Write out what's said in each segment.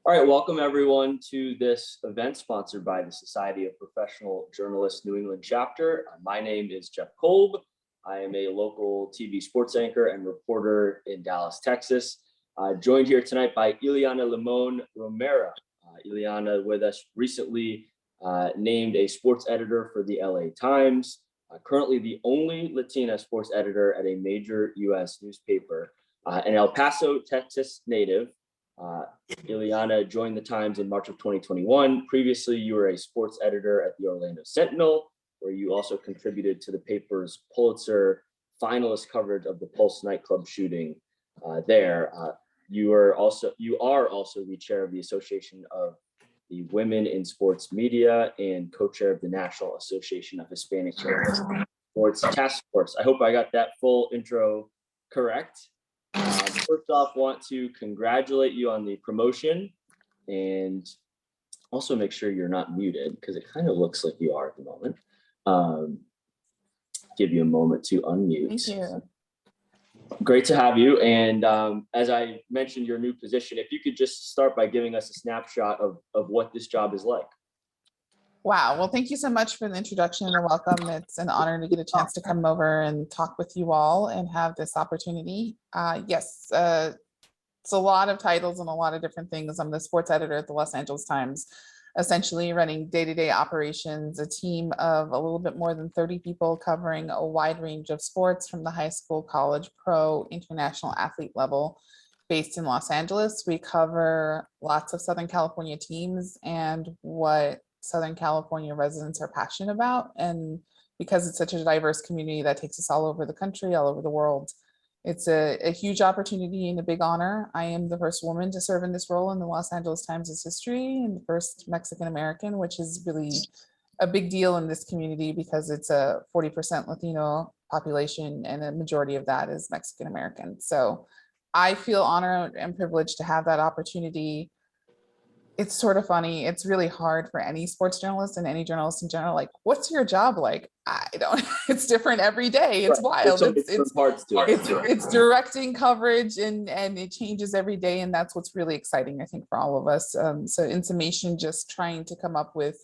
All right, welcome everyone to this event sponsored by the Society of Professional Journalists New England chapter. My name is Jeff Kolb. I am a local TV sports anchor and reporter in Dallas, Texas. Joined here tonight by Iliana Limón Romero. Iliana with us recently named a sports editor for the LA Times, currently the only Latina sports editor at a major US newspaper, an El Paso, Texas native. Iliana joined the Times in March of 2021. Previously, you were a sports editor at the Orlando Sentinel, where you also contributed to the paper's Pulitzer finalist coverage of the Pulse nightclub shooting there. You are also the chair of the Association of the Women in Sports Media and co-chair of the National Association of Hispanic Journalists Sports Task Force. I hope I got that full intro correct. First off, want to congratulate you on the promotion and also make sure you're not muted because it kind of looks like you are at the moment. Give you a moment to unmute. Thank you. Great to have you. And as I mentioned, your new position, if you could just start by giving us a snapshot of what this job is like. Wow. Well, thank you so much for the introduction and welcome. It's an honor to get a chance to come over and talk with you all and have this opportunity. Yes, it's a lot of titles and a lot of different things. I'm the sports editor at the Los Angeles Times, essentially running day-to-day operations, a team of a little bit more than 30 people covering a wide range of sports from the high school, college, pro, international athlete level based in Los Angeles. We cover lots of Southern California teams and what Southern California residents are passionate about. And because it's such a diverse community that takes us all over the country, all over the world, it's a huge opportunity and a big honor. I am the first woman to serve in this role in the Los Angeles Times' history and the first Mexican American, which is really a big deal in this community because it's a 40% Latino population and a majority of that is Mexican American. So I feel honored and privileged to have that opportunity. It's sort of funny. It's really hard for any sports journalist and any journalist in general. Like, what's your job like? I don't, it's different every day. It's wild. It's directing coverage and it changes every day. And that's what's really exciting, I think, for all of us. So in summation, just trying to come up with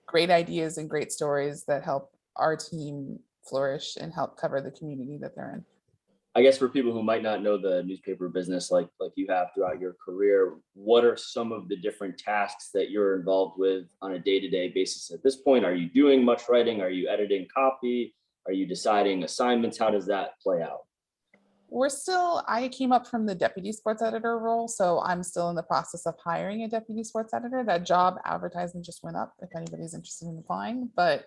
great ideas and great stories that help our team flourish and help cover the community that they're in. I guess for people who might not know the newspaper business like you have throughout your career, what are some of the different tasks that you're involved with on a day-to-day basis at this point? Are you doing much writing? Are you editing copy? Are you deciding assignments? How does that play out? I came up from the deputy sports editor role, so I'm still in the process of hiring a deputy sports editor. That job advertisement just went up if anybody's interested in applying, but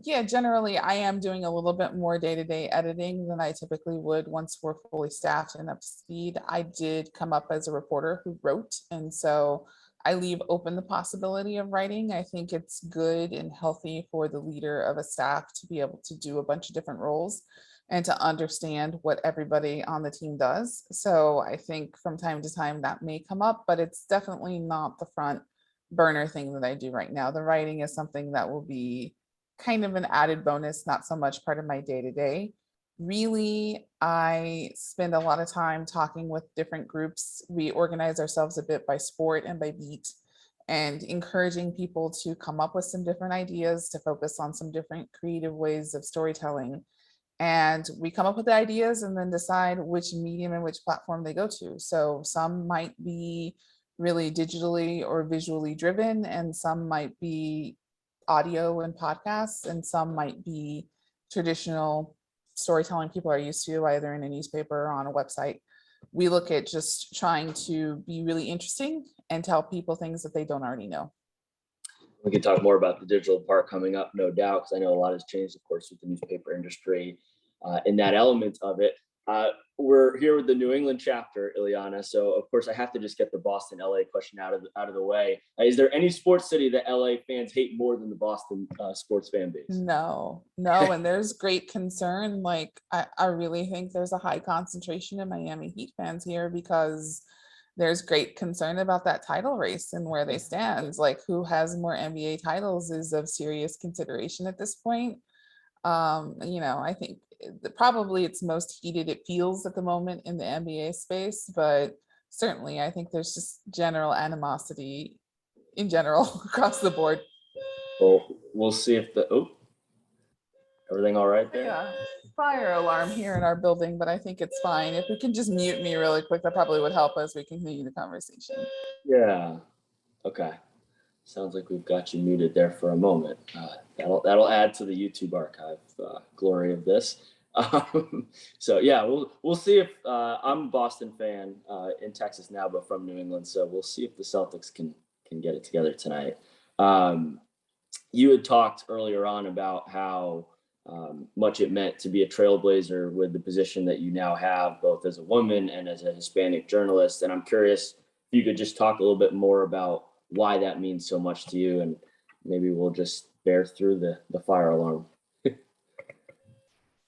yeah, generally I am doing a little bit more day-to-day editing than I typically would once we're fully staffed and up to speed. I did come up as a reporter who wrote, and so I leave open the possibility of writing. I think it's good and healthy for the leader of a staff to be able to do a bunch of different roles and to understand what everybody on the team does. So I think from time to time that may come up, but it's definitely not the front burner thing that I do right now. The writing is something that will be kind of an added bonus, not so much part of my day-to-day. Really, I spend a lot of time talking with different groups. We organize ourselves a bit by sport and by beat and encouraging people to come up with some different ideas, to focus on some different creative ways of storytelling. And we come up with the ideas and then decide which medium and which platform they go to. So some might be really digitally or visually driven, and some might be audio and podcasts, and some might be traditional storytelling people are used to, either in a newspaper or on a website. We look at just trying to be really interesting and tell people things that they don't already know. We can talk more about the digital part coming up, no doubt, because I know a lot has changed, of course, with the newspaper industry in that element of it. We're here with the New England chapter, Iliana. So of course I have to just get the Boston LA question out of the way. Is there any sports city that LA fans hate more than the Boston sports fan base? No, and there's great concern. Like I really think there's a high concentration of Miami Heat fans here because there's great concern about that title race and where they stand. Like who has more NBA titles is of serious consideration at this point. I think probably it's most heated it feels at the moment in the NBA space, but certainly, I think there's just general animosity in general across the board. Well, we'll see if everything all right there? Yeah, fire alarm here in our building, but I think it's fine. If we can just mute me really quick, that probably would help us. We can continue the conversation. Yeah. Okay. Sounds like we've got you muted there for a moment. That'll add to the YouTube archive glory of this. So yeah, we'll see if I'm a Boston fan in Texas now, but from New England. So we'll see if the Celtics can get it together tonight. You had talked earlier on about how much it meant to be a trailblazer with the position that you now have, both as a woman and as a Hispanic journalist. And I'm curious if you could just talk a little bit more about why that means so much to you, and maybe we'll just bear through the fire alarm.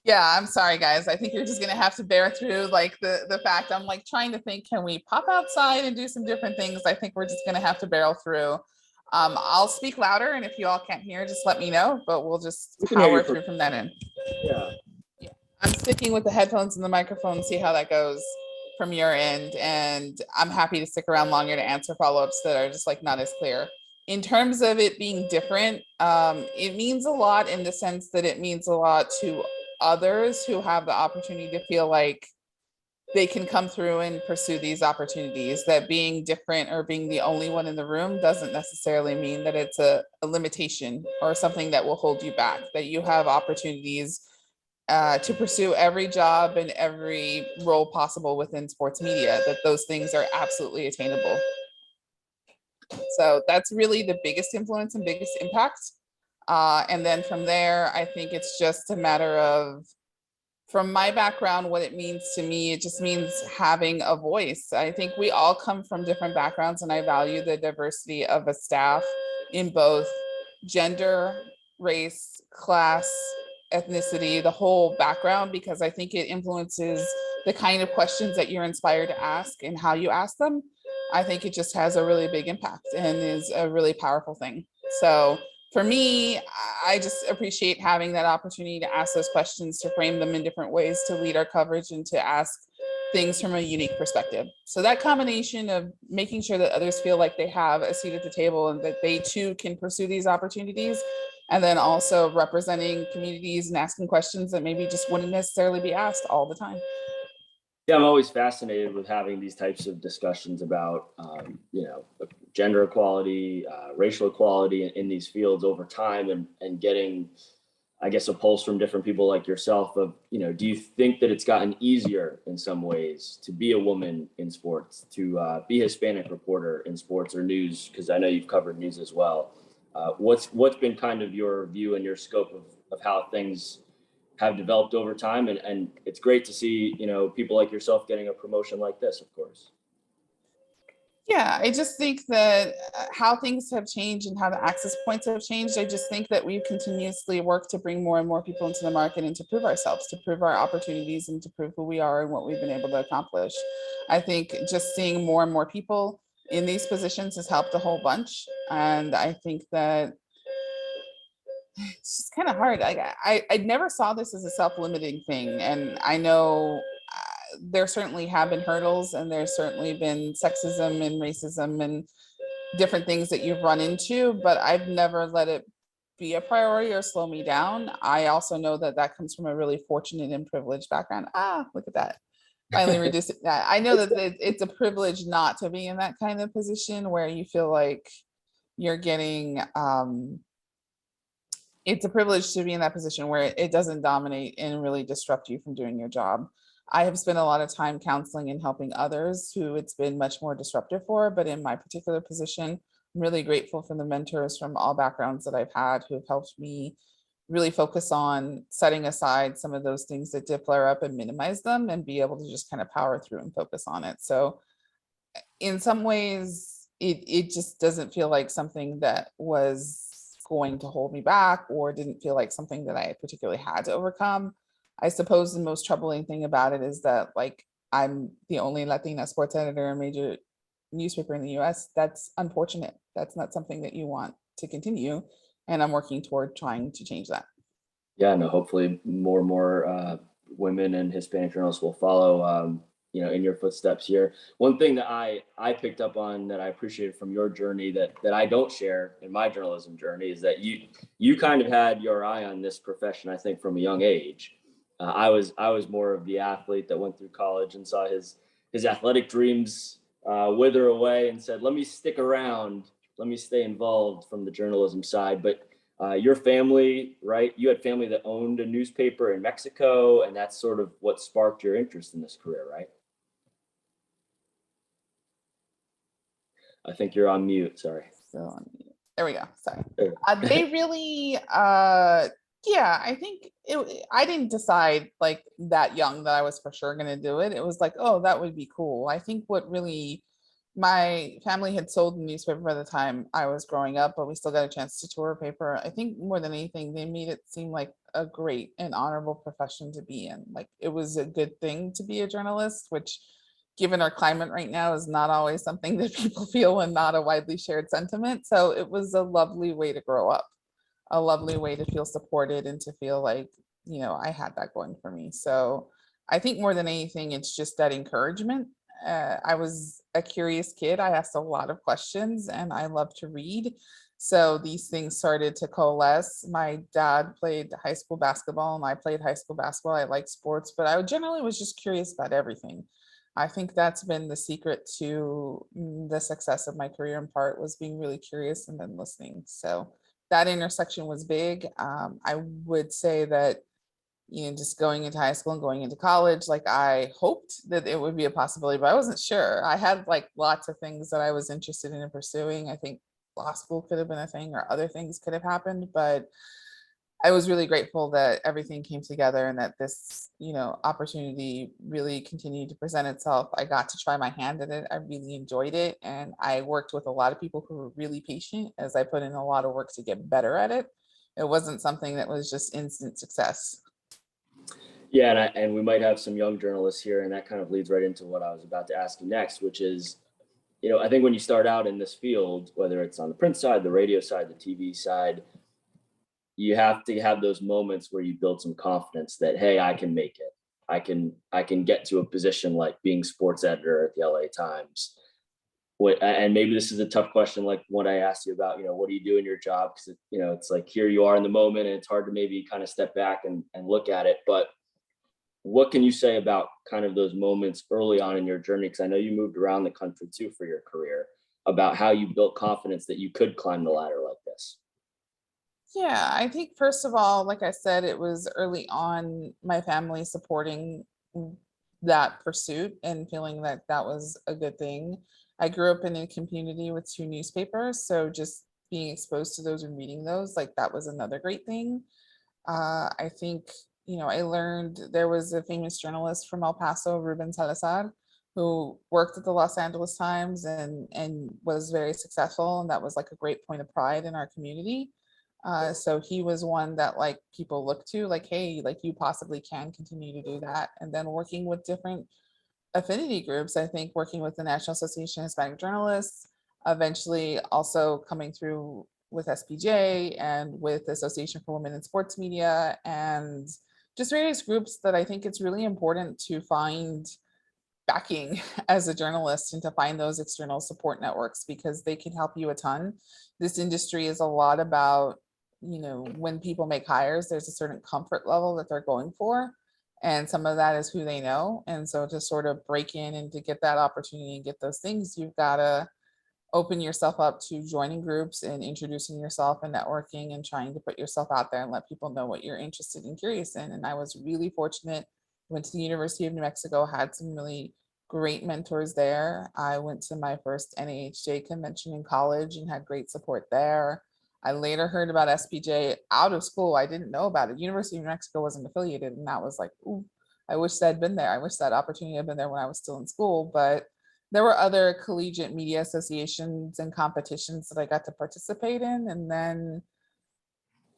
Yeah, I'm sorry, guys. I think you're just gonna have to bear through like the fact I'm like trying to think, can we pop outside and do some different things? I think we're just gonna have to barrel through. I'll speak louder, and if you all can't hear, just let me know, but we'll just We can hear you power through from that end. Yeah. Yeah, I'm sticking with the headphones and the microphone, see how that goes from your end, and I'm happy to stick around longer to answer follow-ups that are just like not as clear. In terms of it being different, it means a lot in the sense that it means a lot to others who have the opportunity to feel like they can come through and pursue these opportunities. That being different or being the only one in the room doesn't necessarily mean that it's a limitation or something that will hold you back, that you have opportunities to pursue every job and every role possible within sports media, that those things are absolutely attainable. So that's really the biggest influence and biggest impact. And then from there, I think it's just a matter of, from my background, what it means to me, it just means having a voice. I think we all come from different backgrounds, and I value the diversity of a staff in both gender, race, class, ethnicity, the whole background, because I think it influences the kind of questions that you're inspired to ask and how you ask them. I think it just has a really big impact and is a really powerful thing. So for me, I just appreciate having that opportunity to ask those questions, to frame them in different ways, to lead our coverage, and to ask things from a unique perspective. So that combination of making sure that others feel like they have a seat at the table and that they too can pursue these opportunities, and then also representing communities and asking questions that maybe just wouldn't necessarily be asked all the time. Yeah, I'm always fascinated with having these types of discussions about, gender equality, racial equality in these fields over time, and getting, I guess, a pulse from different people like yourself of, do you think that it's gotten easier in some ways to be a woman in sports, to be a Hispanic reporter in sports or news? Because I know you've covered news as well. What's been kind of your view and your scope of how things have developed over time, and it's great to see people like yourself getting a promotion like this, of course. Yeah, I just think that how things have changed and how the access points have changed, I just think that we've continuously worked to bring more and more people into the market and to prove ourselves, to prove our opportunities, and to prove who we are and what we've been able to accomplish. I think just seeing more and more people in these positions has helped a whole bunch, and I think that it's just kind of hard. I never saw this as a self-limiting thing, and I know there certainly have been hurdles, and there's certainly been sexism and racism and different things that you've run into, but I've never let it be a priority or slow me down. I also know that that comes from a really fortunate and privileged background. Look at that. Finally reducing that. I know that it's a privilege not to be in that kind of position where you feel like you're getting, it's a privilege to be in that position where it doesn't dominate and really disrupt you from doing your job. I have spent a lot of time counseling and helping others who it's been much more disruptive for, but in my particular position, I'm really grateful for the mentors from all backgrounds that I've had who have helped me really focus on setting aside some of those things that did flare up and minimize them, and be able to just kind of power through and focus on it. So in some ways, it just doesn't feel like something that was going to hold me back, or didn't feel like something that I particularly had to overcome. I suppose the most troubling thing about it is that, like, I'm the only Latina sports editor in a major newspaper in the US. That's unfortunate. That's not something that you want to continue. And I'm working toward trying to change that. Yeah, no, hopefully more and more women and Hispanic journalists will follow. in your footsteps here. One thing that I picked up on that I appreciated from your journey that I don't share in my journalism journey is that you kind of had your eye on this profession, I think, from a young age. I was more of the athlete that went through college and saw his athletic dreams wither away and said, let me stick around, let me stay involved from the journalism side. But your family, right? You had family that owned a newspaper in Mexico, and that's sort of what sparked your interest in this career, right? I think you're on mute. Sorry. So there we go. Sorry. There. They really, yeah, I think I didn't decide like that young that I was for sure going to do it. It was like, oh, that would be cool. I think what really, my family had sold the newspaper by the time I was growing up, but we still got a chance to tour a paper. I think more than anything, they made it seem like a great and honorable profession to be in. Like it was a good thing to be a journalist, which given our climate right now is not always something that people feel and not a widely shared sentiment. So it was a lovely way to grow up, a lovely way to feel supported and to feel like, I had that going for me. So I think more than anything, it's just that encouragement. I was a curious kid. I asked a lot of questions and I love to read. So these things started to coalesce. My dad played high school basketball and I played high school basketball. I like sports, but I generally was just curious about everything. I think that's been the secret to the success of my career in part was being really curious and then listening. So that intersection was big. I would say that, just going into high school and going into college, like I hoped that it would be a possibility, but I wasn't sure. I had like lots of things that I was interested in pursuing. I think law school could have been a thing or other things could have happened, but I was really grateful that everything came together and that this, opportunity really continued to present itself. I got to try my hand at it. I really enjoyed it. And I worked with a lot of people who were really patient as I put in a lot of work to get better at it. It wasn't something that was just instant success. Yeah, and we might have some young journalists here, and that kind of leads right into what I was about to ask you next, which is, I think when you start out in this field, whether it's on the print side, the radio side, the TV side, you have to have those moments where you build some confidence that, hey, I can make it. I can get to a position like being sports editor at the LA Times. And maybe this is a tough question, like what I asked you about, what do you do in your job? Because it's like here you are in the moment, and it's hard to maybe kind of step back and look at it. But what can you say about kind of those moments early on in your journey? Because I know you moved around the country too for your career, about how you built confidence that you could climb the ladder like this. Yeah, I think first of all, like I said, it was early on my family supporting that pursuit and feeling that that was a good thing. I grew up in a community with two newspapers, so just being exposed to those and reading those, like that was another great thing. I think, I learned there was a famous journalist from El Paso, Ruben Salazar, who worked at the Los Angeles Times and was very successful, and that was like a great point of pride in our community. So he was one that like people look to, like, hey, like you possibly can continue to do that. And then working with different affinity groups, I think working with the National Association of Hispanic Journalists, eventually also coming through with SPJ and with the Association for Women in Sports Media and just various groups that I think it's really important to find backing as a journalist and to find those external support networks because they can help you a ton. This industry is a lot about, when people make hires, there's a certain comfort level that they're going for. And some of that is who they know. And so to sort of break in and to get that opportunity and get those things, you've got to open yourself up to joining groups and introducing yourself and networking and trying to put yourself out there and let people know what you're interested and curious in. And I was really fortunate. Went to the University of New Mexico, had some really great mentors there. I went to my first NAHJ convention in college and had great support there. I later heard about SPJ out of school. I didn't know about it. University of New Mexico wasn't affiliated, and that was like, ooh, I wish I'd been there. I wish that opportunity had been there when I was still in school. But there were other collegiate media associations and competitions that I got to participate in. And then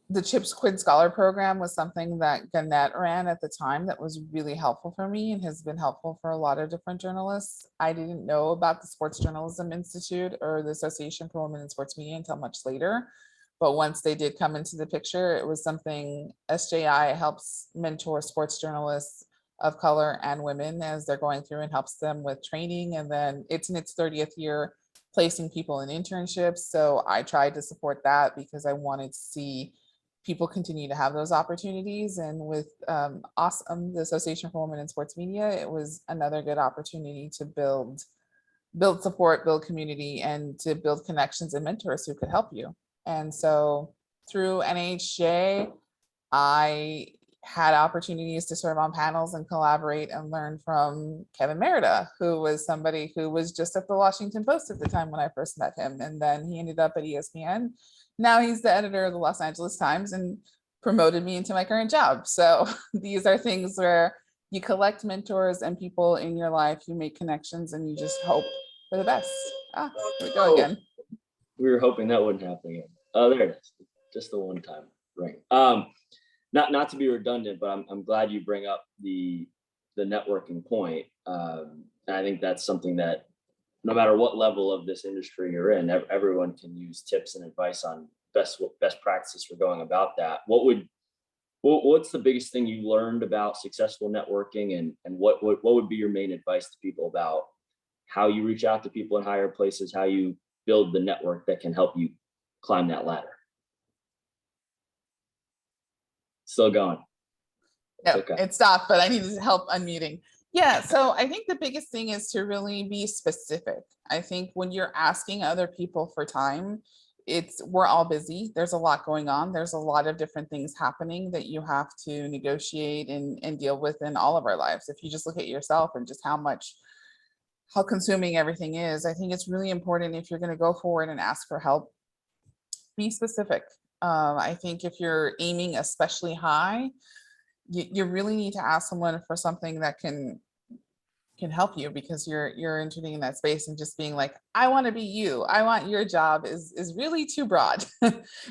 the Chips Quid Scholar Program was something that Gannett ran at the time that was really helpful for me and has been helpful for a lot of different journalists. I didn't know about the Sports Journalism Institute or the Association for Women in Sports Media until much later. But once they did come into the picture, it was something SJI helps mentor sports journalists of color and women as they're going through and helps them with training. And then it's in its 30th year placing people in internships. So I tried to support that because I wanted to see people continue to have those opportunities. And with awesome, the Association for Women in Sports Media, it was another good opportunity to build support, build community, and to build connections and mentors who could help you. And so through NHJ, I had opportunities to serve on panels and collaborate and learn from Kevin Merida, who was somebody who was just at the Washington Post at the time when I first met him. And then he ended up at ESPN. Now he's the editor of the Los Angeles Times and promoted me into my current job. So these are things where you collect mentors and people in your life, you make connections, and you just hope for the best. Ah, here we go again. We were hoping that wouldn't happen again. Oh, there it is. Just the one time ring. Not to be redundant, but I'm glad you bring up the networking point. And I think that's something that no matter what level of this industry you're in, everyone can use tips and advice on best practices for going about that. What's the biggest thing you learned about successful networking, and what would be your main advice to people about how you reach out to people in higher places, how you build the network that can help you climb that ladder? Still going. No, okay. It stopped, but I needed help unmuting. Yeah, so I think the biggest thing is to really be specific. I think when you're asking other people for time, we're all busy. There's a lot going on. There's a lot of different things happening that you have to negotiate and deal with in all of our lives. If you just look at yourself and just how consuming everything is, I think it's really important if you're going to go forward and ask for help, be specific. I think if you're aiming especially high, you really need to ask someone for something that can help you, because you're entering in that space and just being like, I want to be you, I want your job is really too broad.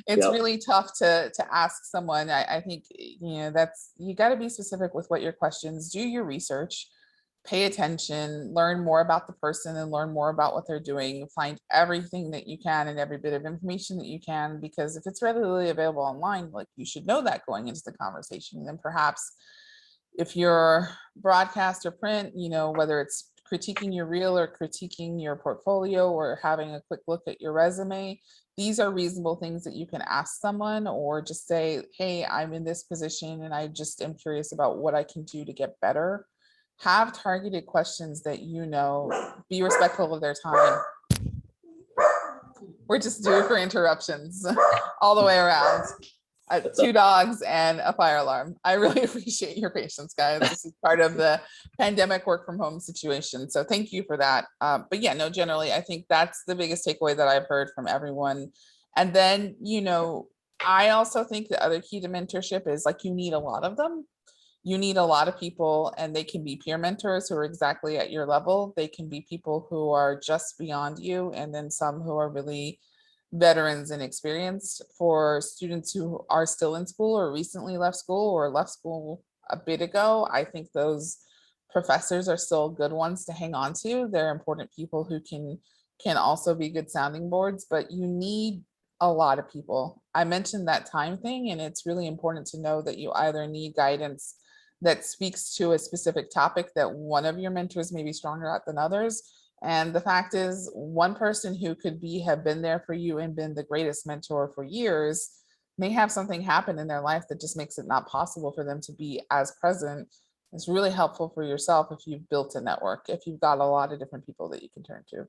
It's really tough to ask someone. I think, you got to be specific with what your questions, do your research, pay attention, learn more about the person and learn more about what they're doing, find everything that you can and every bit of information that you can, because if it's readily available online, like, you should know that going into the conversation. And then perhaps if you're broadcast or print, whether it's critiquing your reel or critiquing your portfolio or having a quick look at your resume, these are reasonable things that you can ask someone, or just say, hey, I'm in this position and I just am curious about what I can do to get better. Have targeted questions that be respectful of their time. We're just due for interruptions all the way around. 2 dogs and a fire alarm. I really appreciate your patience, guys. This is part of the pandemic work from home situation. So thank you for that. But yeah, no, generally, I think that's the biggest takeaway that I've heard from everyone. And then, I also think the other key to mentorship is, like, you need a lot of them. You need a lot of people, and they can be peer mentors who are exactly at your level. They can be people who are just beyond you, and then some who are really veterans and experienced. For students who are still in school or recently left school a bit ago, I think those professors are still good ones to hang on to. They're important people who can also be good sounding boards, but you need a lot of people. I mentioned that time thing, and it's really important to know that you either need guidance that speaks to a specific topic that one of your mentors may be stronger at than others. And the fact is, one person who could have been there for you and been the greatest mentor for years may have something happen in their life that just makes it not possible for them to be as present. It's really helpful for yourself if you've built a network, if you've got a lot of different people that you can turn to.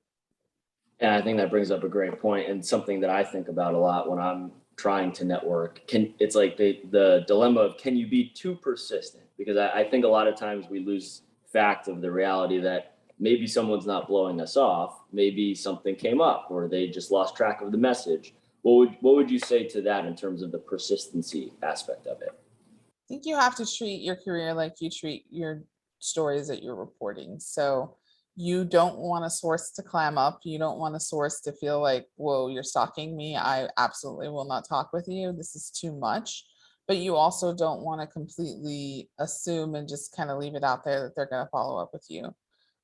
And I think that brings up a great point, and something that I think about a lot when I'm trying to network. It's like the dilemma of, can you be too persistent? Because I think a lot of times we lose fact of the reality that maybe someone's not blowing us off. Maybe something came up, or they just lost track of the message. What would you say to that in terms of the persistency aspect of it? I think you have to treat your career like you treat your stories that you're reporting. So you don't want a source to clam up. You don't want a source to feel like, whoa, you're stalking me. I absolutely will not talk with you. This is too much. But you also don't want to completely assume and just kind of leave it out there that they're going to follow up with you.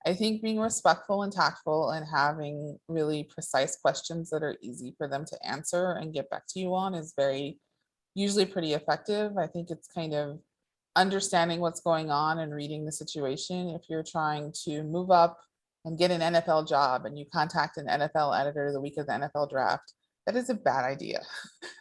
I think being respectful and tactful and having really precise questions that are easy for them to answer and get back to you on is usually pretty effective. I think it's kind of understanding what's going on and reading the situation. If you're trying to move up and get an NFL job and you contact an NFL editor the week of the NFL draft, that is a bad idea.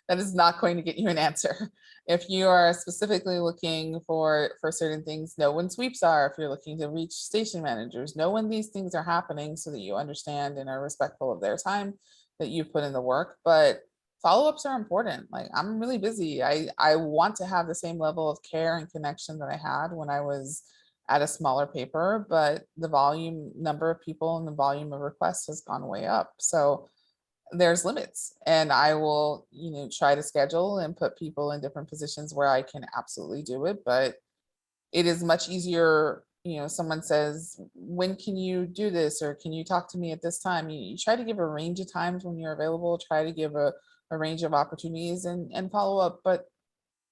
That is not going to get you an answer. If you are specifically looking for certain things, know when sweeps are. If you're looking to reach station managers, know when these things are happening so that you understand and are respectful of their time that you've put in the work. But follow-ups are important. Like, I'm really busy. I want to have the same level of care and connection that I had when I was at a smaller paper, but the number of people and the volume of requests has gone way up. So there's limits, and I will, try to schedule and put people in different positions where I can absolutely do it. But it is much easier, someone says, when can you do this? Or can you talk to me at this time? You try to give a range of times when you're available, try to give a range of opportunities and follow up. But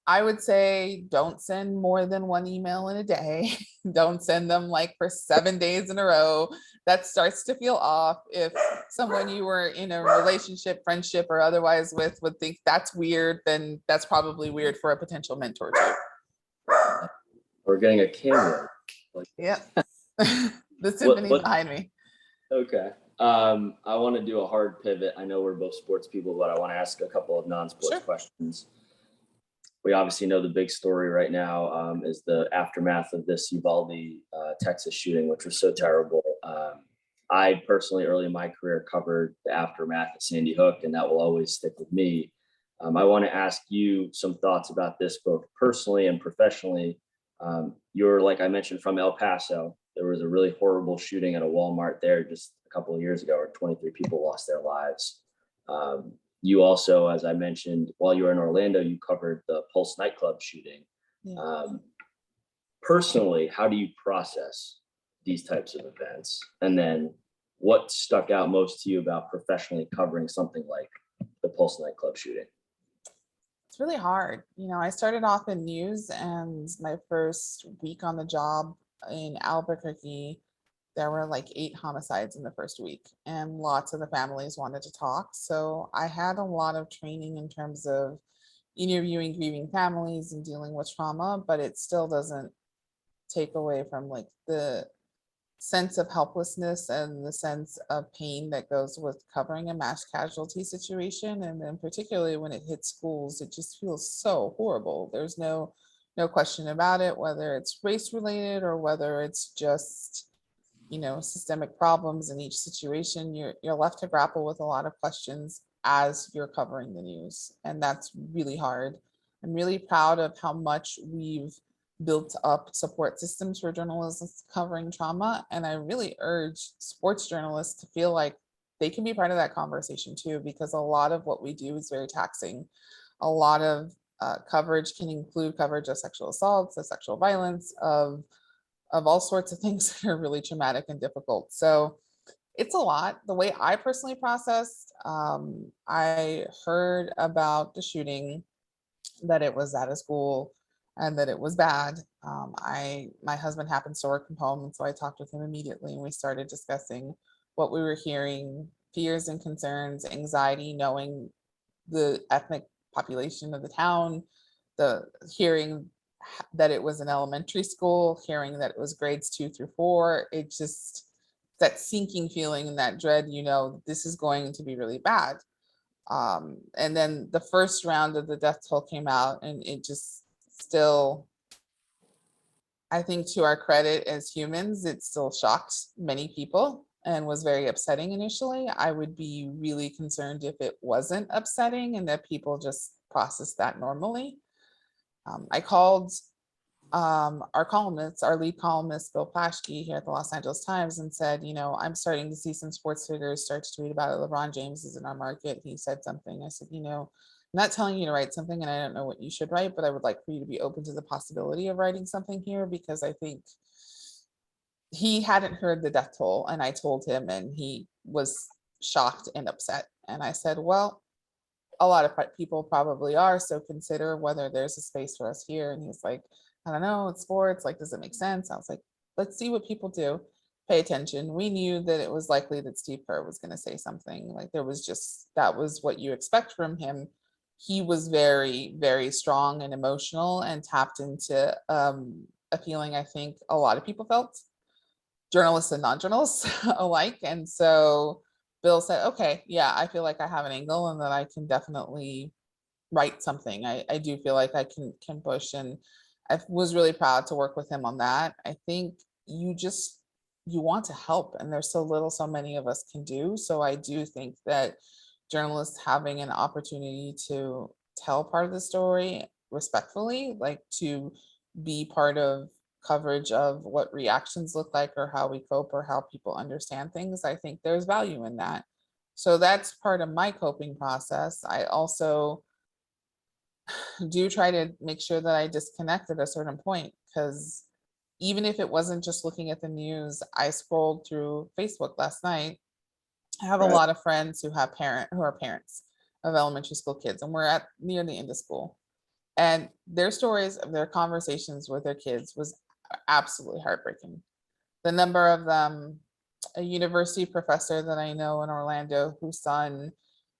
I would say don't send more than one email in a day. Don't send them like for 7 days in a row. That starts to feel off. If someone you were in a relationship, friendship, or otherwise with would think that's weird, then that's probably weird for a potential mentor too. We're getting a camera. Yeah. The symphony behind me. Okay. I want to do a hard pivot. I know we're both sports people, but I want to ask a couple of non-sports questions. We obviously know the big story right now is the aftermath of this Uvalde, Texas shooting, which was so terrible. I personally, early in my career, covered the aftermath of Sandy Hook, and that will always stick with me. I want to ask you some thoughts about this, both personally and professionally. You're, like I mentioned, from El Paso. There was a really horrible shooting at a Walmart there just a couple of years ago, where 23 people lost their lives. You also, as I mentioned, while you were in Orlando, you covered the Pulse nightclub shooting. Yeah. Personally, how do you process these types of events? And then what stuck out most to you about professionally covering something like the Pulse nightclub shooting? It's really hard. I started off in news, and my first week on the job in Albuquerque, there were like 8 homicides in the first week, and lots of the families wanted to talk. So I had a lot of training in terms of interviewing grieving families and dealing with trauma, but it still doesn't take away from like the sense of helplessness and the sense of pain that goes with covering a mass casualty situation. And then particularly when it hits schools, it just feels so horrible. There's no question about it, whether it's race related or whether it's just systemic problems in each situation. You're left to grapple with a lot of questions as you're covering the news, and that's really hard. I'm really proud of how much we've built up support systems for journalists covering trauma, and I really urge sports journalists to feel like they can be part of that conversation too, because a lot of what we do is very taxing. A lot of coverage can include coverage of sexual assaults, of sexual violence, of all sorts of things that are really traumatic and difficult. So it's a lot. The way I personally processed, I heard about the shooting, that it was at a school and that it was bad. My husband happens to work from home, and so I talked with him immediately, and we started discussing what we were hearing, fears and concerns, anxiety, knowing the ethnic population of the town, the hearing that it was an elementary school, hearing that it was grades 2 through 4. It just, that sinking feeling and that dread, this is going to be really bad. And then the first round of the death toll came out, and it just still, I think to our credit as humans, it still shocked many people and was very upsetting initially. I would be really concerned if it wasn't upsetting and that people just process that normally. I called our columnists, our lead columnist, Bill Plaschke here at the Los Angeles Times, and said, I'm starting to see some sports figures start to tweet about it. LeBron James is in our market. He said something. I said, I'm not telling you to write something, and I don't know what you should write, but I would like for you to be open to the possibility of writing something here, because I think he hadn't heard the death toll, and I told him, and he was shocked and upset. And I said, well, a lot of people probably are, so consider whether there's a space for us here. And he's like, I don't know, it's sports, like, does it make sense? I was like, let's see what people do, pay attention. We knew that it was likely that Steve Kerr was going to say something. Like, there was just, that was what you expect from him. he was very, very strong and emotional and tapped into a feeling I think a lot of people felt, journalists and non-journalists alike. And so Bill said, okay, yeah, I feel like I have an angle and that I can definitely write something. I do feel like I can push, and I was really proud to work with him on that. I think you want to help, and there's so little so many of us can do. So I do think that journalists having an opportunity to tell part of the story respectfully, like to be part of coverage of what reactions look like or how we cope or how people understand things, I think there's value in that. So that's part of my coping process. I also do try to make sure that I disconnect at a certain point, because even if it wasn't just looking at the news, I scrolled through Facebook last night. I have a Right. lot of friends who are parents of elementary school kids, and we're at near the end of school. And their stories of their conversations with their kids was absolutely heartbreaking. The number of them, a university professor that I know in Orlando, whose son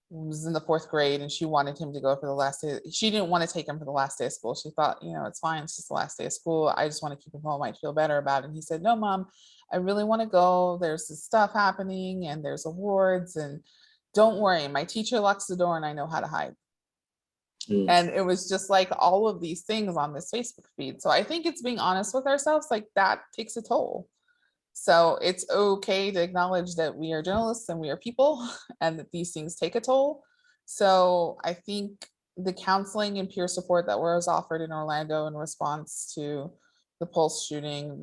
was in the fourth grade and she wanted him to go for the last day. She didn't want to take him for the last day of school. She thought, it's fine. It's just the last day of school. I just want to keep him home. I'd feel better about it. And he said, no, mom, I really want to go. There's this stuff happening and there's awards, and don't worry. My teacher locks the door and I know how to hide. Mm. And it was just like all of these things on this Facebook feed. So I think it's being honest with ourselves, like that takes a toll. So it's okay to acknowledge that we are journalists and we are people and that these things take a toll. So I think the counseling and peer support that was offered in Orlando in response to the Pulse shooting,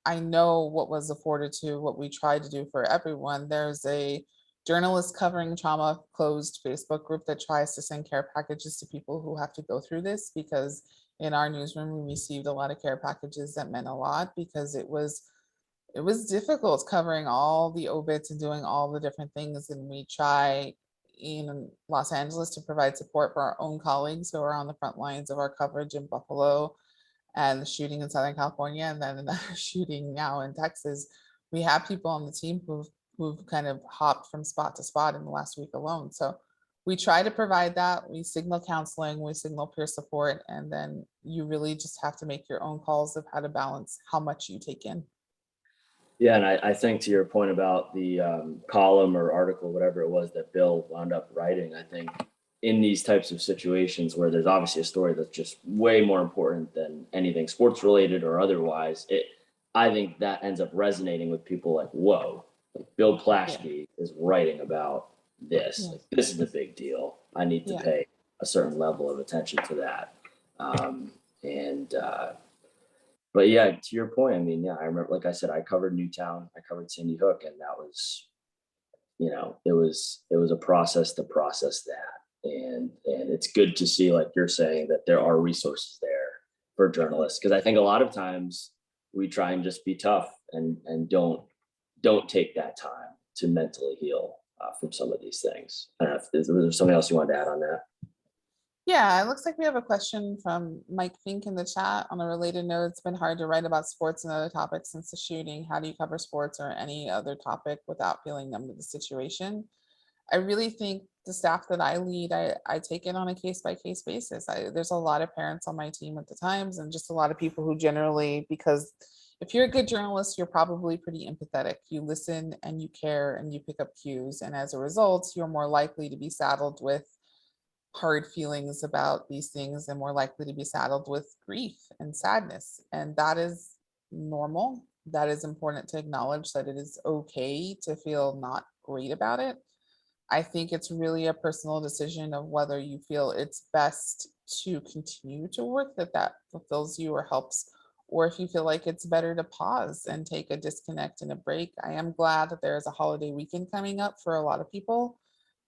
I know what was afforded to what we tried to do for everyone. There's a journalist covering trauma closed Facebook group that tries to send care packages to people who have to go through this, because in our newsroom we received a lot of care packages that meant a lot, because it was difficult covering all the obits and doing all the different things. And we try in Los Angeles to provide support for our own colleagues who are on the front lines of our coverage in Buffalo and the shooting in Southern California, and then another shooting now in Texas. We have people on the team who've kind of hopped from spot to spot in the last week alone. So we try to provide that. We signal counseling, we signal peer support, and then you really just have to make your own calls of how to balance how much you take in. Yeah, and I think to your point about the column or article, whatever it was that Bill wound up writing, I think in these types of situations where there's obviously a story that's just way more important than anything sports related or otherwise, I think that ends up resonating with people like, whoa, like Bill Plaschke is writing about this. Yeah. Like, this is a big deal. I need to Yeah. pay a certain level of attention to that. And but yeah, to your point, I mean, yeah, I remember, like I said, I covered Newtown, I covered Sandy Hook, and that was, it was a process to process that. And it's good to see, like you're saying, that there are resources there for journalists. Because I think a lot of times we try and just be tough and don't take that time to mentally heal from some of these things. I don't know if was there something else you wanted to add on that? Yeah, it looks like we have a question from Mike Fink in the chat. On a related note, it's been hard to write about sports and other topics since the shooting. How do you cover sports or any other topic without feeling numb to the situation? I really think the staff that I lead, I take it on a case by case basis. There's a lot of parents on my team at the times, and just a lot of people who generally, because if you're a good journalist, you're probably pretty empathetic. You listen and you care and you pick up cues. And as a result, you're more likely to be saddled with hard feelings about these things and more likely to be saddled with grief and sadness. And that is normal. That is important to acknowledge, that it is okay to feel not great about it. I think it's really a personal decision of whether you feel it's best to continue to work that fulfills you or helps, or if you feel like it's better to pause and take a disconnect and a break. I am glad that there is a holiday weekend coming up for a lot of people,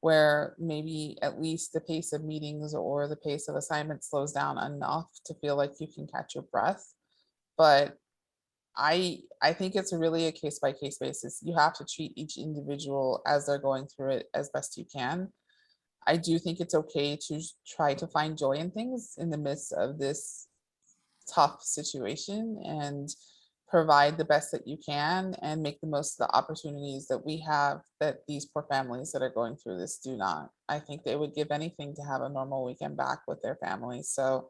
where maybe at least the pace of meetings or the pace of assignments slows down enough to feel like you can catch your breath. But I think it's really a case by case basis. You have to treat each individual as they're going through it as best you can. I do think it's okay to try to find joy in things in the midst of this tough situation, and provide the best that you can and make the most of the opportunities that we have that these poor families that are going through this do not. I think they would give anything to have a normal weekend back with their families. So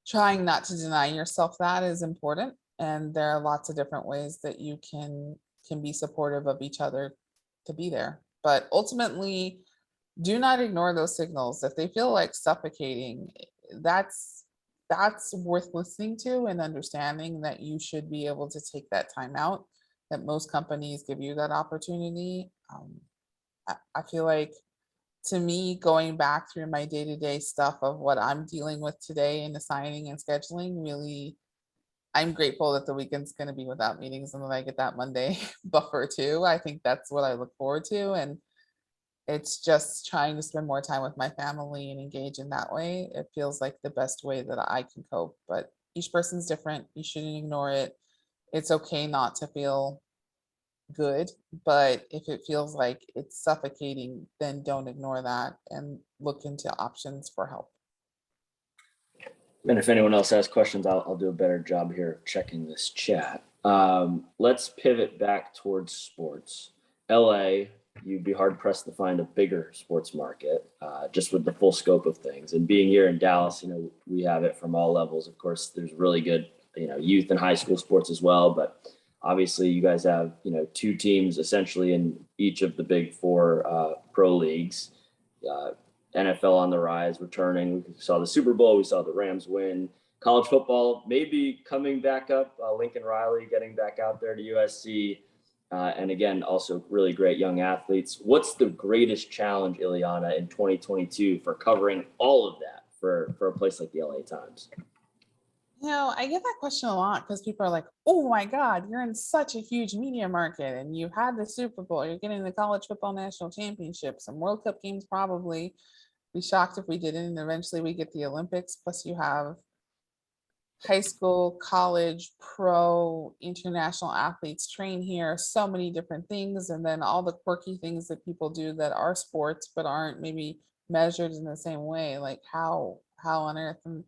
trying not to deny yourself that is important. And there are lots of different ways that you can be supportive of each other to be there. But ultimately, do not ignore those signals. If they feel like suffocating, that's that's worth listening to and understanding that you should be able to take that time out, that most companies give you that opportunity. I feel like, to me, going back through my day-to-day stuff of what I'm dealing with today in assigning and scheduling, really, I'm grateful that the weekend's going to be without meetings and that I get that Monday buffer too. I think that's what I look forward to. And it's just trying to spend more time with my family and engage in that way. It feels like the best way that I can cope, but each person's different. You shouldn't ignore it. It's okay not to feel good, but if it feels like it's suffocating, then don't ignore that and look into options for help. And if anyone else has questions, I'll do a better job here of checking this chat. Let's pivot back towards sports. LA, you'd be hard pressed to find a bigger sports market, just with the full scope of things. And being here in Dallas, we have it from all levels. Of course, there's really good, youth and high school sports as well. But obviously, you guys have, two teams essentially in each of the big four pro leagues. NFL on the rise, returning. We saw the Super Bowl. We saw the Rams win. College football maybe coming back up. Lincoln Riley getting back out there to USC. And again, also really great young athletes. What's the greatest challenge, Iliana, in 2022 for covering all of that for a place like the LA Times? I get that question a lot because people are like, oh my God, you're in such a huge media market and you had the Super Bowl, you're getting the college football national championship, some World Cup games probably. Be shocked if we didn't. And eventually we get the Olympics. Plus, you have high school, college, pro, international athletes train here, so many different things. And then all the quirky things that people do that are sports, but aren't maybe measured in the same way. Like how on earth? And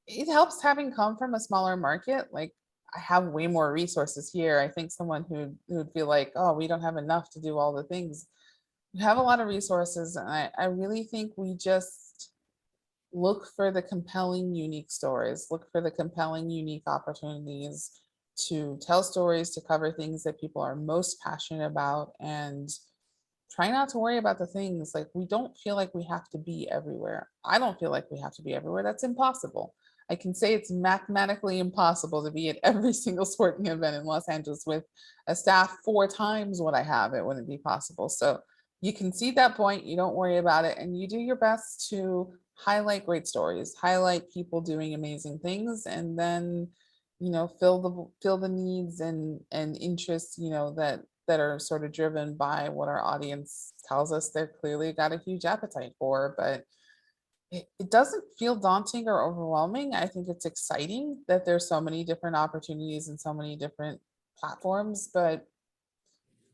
it helps having come from a smaller market. Like, I have way more resources here. I think someone who'd feel like, oh, we don't have enough to do all the things. We have a lot of resources, and I really think we just look for the compelling, unique stories, look for the compelling, unique opportunities to tell stories, to cover things that people are most passionate about, and try not to worry about the things. Like, we don't feel like we have to be everywhere. I don't feel like we have to be everywhere. That's impossible. I can say it's mathematically impossible to be at every single sporting event in Los Angeles with a staff 4 times what I have. It wouldn't be possible. So you can see that point, you don't worry about it, and you do your best to highlight great stories, highlight people doing amazing things, and then fill the needs and interests, that are sort of driven by what our audience tells us they're clearly got a huge appetite for. But it doesn't feel daunting or overwhelming. I think it's exciting that there's so many different opportunities and so many different platforms, but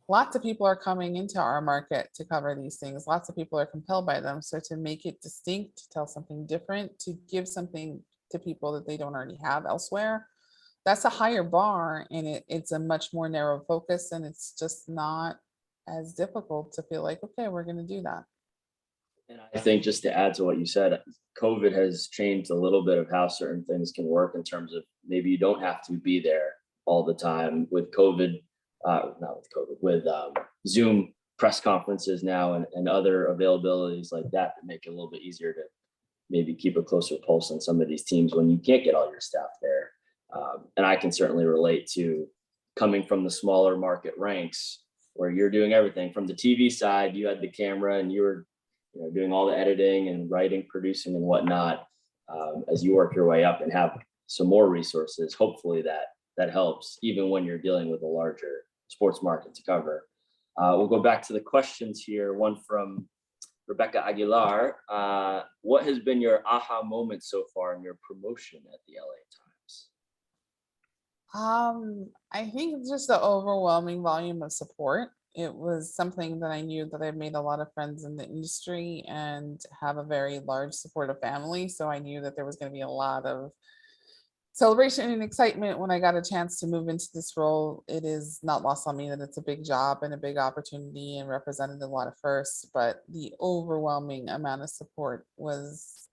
lots of people are coming into our market to cover these things. Lots of people are compelled by them. So to make it distinct, to tell something different, to give something to people that they don't already have elsewhere, that's a higher bar, and it's a much more narrow focus, and it's just not as difficult to feel like, okay, we're going to do that. And I think, just to add to what you said, COVID has changed a little bit of how certain things can work in terms of maybe you don't have to be there all the time with COVID, not with COVID, with Zoom press conferences now and other availabilities like that make it a little bit easier to maybe keep a closer pulse on some of these teams when you can't get all your staff there. And I can certainly relate to coming from the smaller market ranks where you're doing everything from the TV side. You had the camera and you were doing all the editing and writing, producing and whatnot. As you work your way up and have some more resources, hopefully that helps even when you're dealing with a larger sports market to cover. We'll go back to the questions here. One from Rebecca Aguilar. What has been your aha moment so far in your promotion at the LA Times? I think just the overwhelming volume of support. It was something that I knew that I've made a lot of friends in the industry and have a very large supportive family. So I knew that there was going to be a lot of celebration and excitement when I got a chance to move into this role. It is not lost on me that it's a big job and a big opportunity and represented a lot of firsts, but the overwhelming amount of support was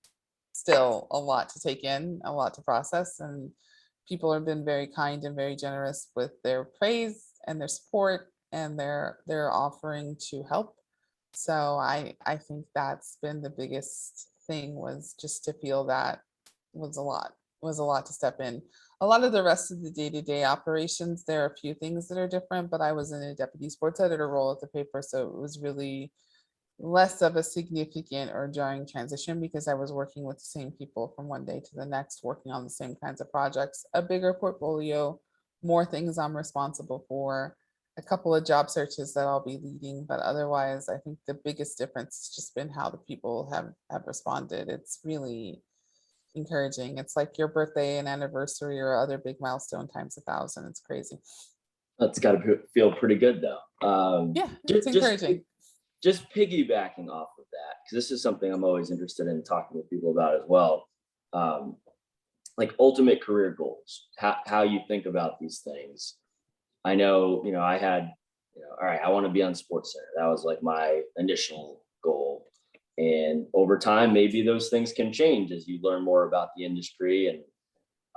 still a lot to take in, a lot to process. And people have been very kind and very generous with their praise and their support and their offering to help. So I think that's been the biggest thing, was just to feel that was a lot, was a lot to step in. A lot of the rest of the day-to-day operations, there are a few things that are different, but I was in a deputy sports editor role at the paper, so it was really less of a significant or jarring transition because I was working with the same people from one day to the next, working on the same kinds of projects, a bigger portfolio, more things I'm responsible for, a couple of job searches that I'll be leading. But otherwise, I think the biggest difference has just been how the people have responded. It's really encouraging. It's like your birthday and anniversary or other big milestone times 1,000. It's crazy. That's got to feel pretty good though. Yeah, it's encouraging. Just piggybacking off of that, because this is something I'm always interested in talking with people about as well. Like ultimate career goals, how you think about these things. I know, I had, all right, I want to be on Sports Center. That was like my initial goal. And over time, maybe those things can change as you learn more about the industry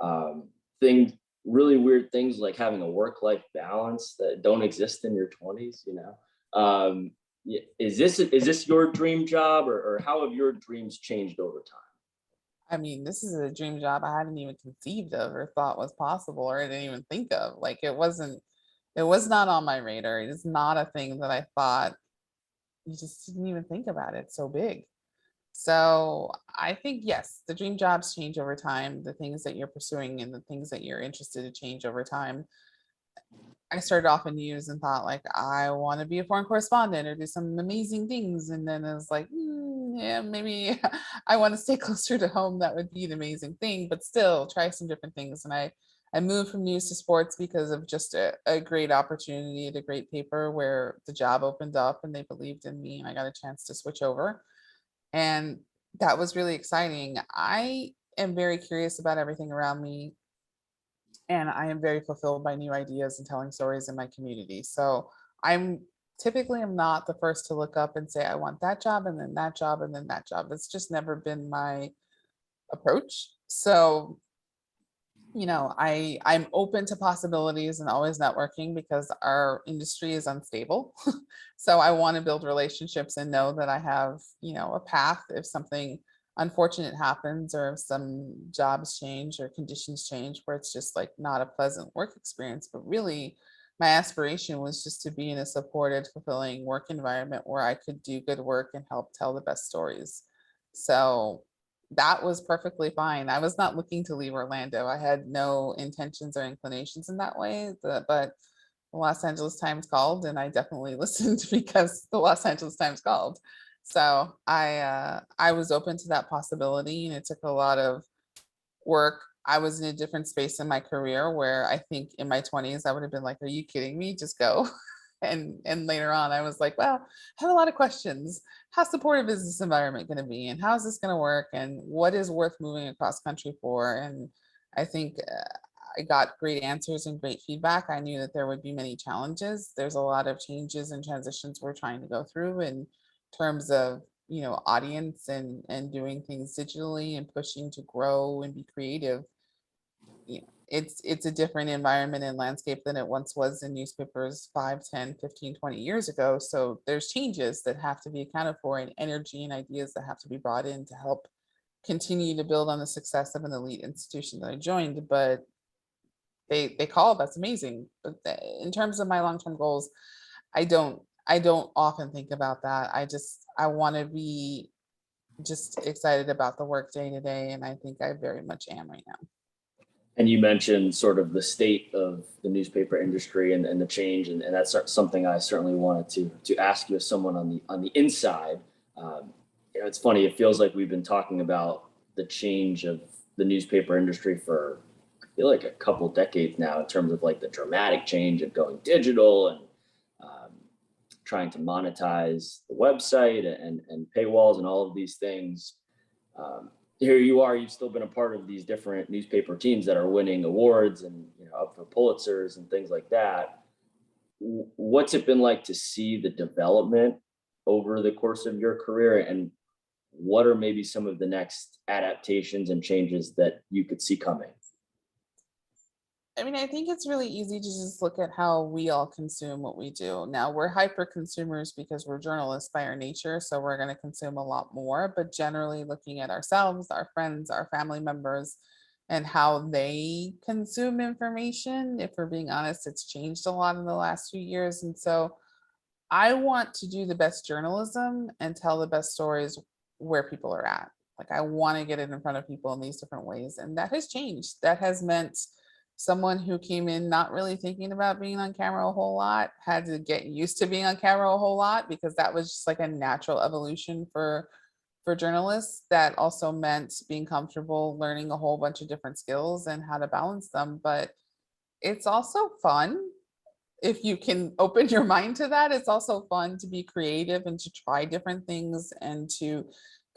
and things, really weird things like having a work-life balance that don't exist in your 20s, Is this your dream job, or how have your dreams changed over time? I mean, this is a dream job I hadn't even conceived of or thought was possible or I didn't even think of. Like it was not on my radar. It is not a thing that I thought, you just didn't even think about it. It's so big. So I think, yes, the dream jobs change over time. The things that you're pursuing and the things that you're interested to change over time. I started off in news and thought like, I want to be a foreign correspondent or do some amazing things. And then it was like, yeah, maybe I want to stay closer to home. That would be an amazing thing, but still try some different things. And I moved from news to sports because of just a great opportunity at a great paper where the job opened up and they believed in me and I got a chance to switch over. And that was really exciting. I am very curious about everything around me, and I am very fulfilled by new ideas and telling stories in my community. So I'm typically am not the first to look up and say, I want that job and then that job and then that job. It's just never been my approach. So, I'm open to possibilities and always networking because our industry is unstable. So I want to build relationships and know that I have, a path if something unfortunate happens or if some jobs change or conditions change where it's just like not a pleasant work experience. But really, my aspiration was just to be in a supported, fulfilling work environment where I could do good work and help tell the best stories. So that was perfectly fine. I was not looking to leave Orlando. I had no intentions or inclinations in that way, but the Los Angeles Times called and I definitely listened because the Los Angeles Times called. So I was open to that possibility, and it took a lot of work. I was in a different space in my career where I think in my 20s I would have been like, are you kidding me? Just go. And later on I was like, well, I have a lot of questions. How supportive is this environment going to be? And how is this going to work? And what is worth moving across country for? And I think I got great answers and great feedback. I knew that there would be many challenges. There's a lot of changes and transitions we're trying to go through in terms of audience and doing things digitally and pushing to grow and be creative. It's a different environment and landscape than it once was in newspapers 5, 10, 15, 20 years ago. So there's changes that have to be accounted for and energy and ideas that have to be brought in to help continue to build on the success of an elite institution that I joined. But they call, that's amazing. But in terms of my long-term goals, I don't often think about that. I want to be just excited about the work day to day, and I think I very much am right now. And you mentioned sort of the state of the newspaper industry and the change, and that's something I certainly wanted to ask you as someone on the inside. It's funny. It feels like we've been talking about the change of the newspaper industry for, I feel like, a couple decades now, in terms of like the dramatic change of going digital and um, trying to monetize the website and paywalls and all of these things. here you are, you've still been a part of these different newspaper teams that are winning awards and, up for Pulitzers and things like that. What's it been like to see the development over the course of your career, and what are maybe some of the next adaptations and changes that you could see coming? I mean, I think it's really easy to just look at how we all consume what we do. Now, we're hyper consumers because we're journalists by our nature, so we're going to consume a lot more. But generally, looking at ourselves, our friends, our family members, and how they consume information, if we're being honest, it's changed a lot in the last few years. And so I want to do the best journalism and tell the best stories where people are at. Like, I want to get it in front of people in these different ways. And that has changed. That has meant someone who came in not really thinking about being on camera a whole lot had to get used to being on camera a whole lot, because that was just like a natural evolution for journalists. That also meant being comfortable learning a whole bunch of different skills and how to balance them. But it's also fun if you can open your mind to that. It's also fun to be creative and to try different things and to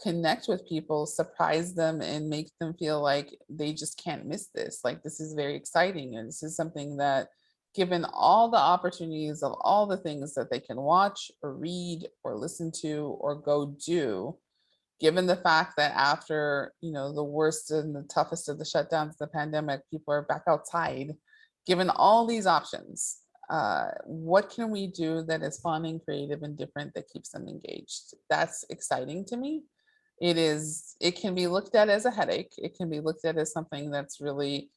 connect with people, surprise them, and make them feel like they just can't miss this. Like, this is very exciting. And this is something that, given all the opportunities of all the things that they can watch or read or listen to or go do, given the fact that after, the worst and the toughest of the shutdowns of the pandemic, people are back outside, given all these options, what can we do that is fun and creative and different that keeps them engaged? That's exciting to me. It can be looked at as a headache. It can be looked at as something that's really